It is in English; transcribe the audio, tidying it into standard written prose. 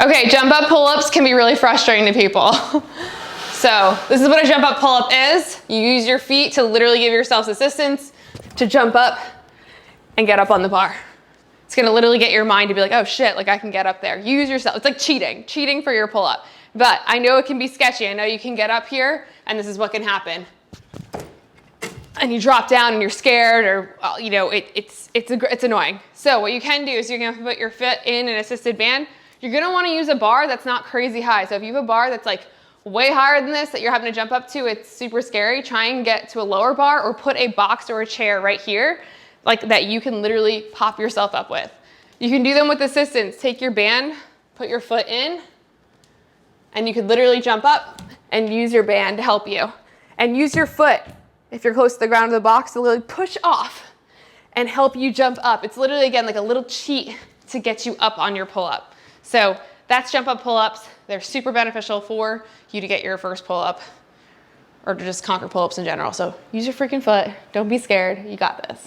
Okay, jump up pull-ups can be really frustrating to people. So this is what a jump up pull-up is. You use your feet to literally give yourselves assistance to jump up and get up on the bar. It's gonna literally get your mind to be like, oh shit, like I can get up there. Use yourself, it's like cheating for your pull-up. But I know it can be sketchy. I know you can get up here and this is what can happen. And you drop down and you're scared, or you know, it's annoying. So what you can do is you're gonna put your foot in an assisted band. You're gonna wanna use a bar that's not crazy high. So if you have a bar that's like way higher than this that you're having to jump up to, it's super scary. Try and get to a lower bar or put a box or a chair right here like that you can literally pop yourself up with. You can do them with assistance. Take your band, put your foot in, and you could literally jump up and use your band to help you. And use your foot, if you're close to the ground of the box, to literally push off and help you jump up. It's literally, again, like a little cheat to get you up on your pull-up. So that's jump up pull-ups. They're super beneficial for you to get your first pull-up or to just conquer pull-ups in general. So use your freaking foot. Don't be scared. You got this.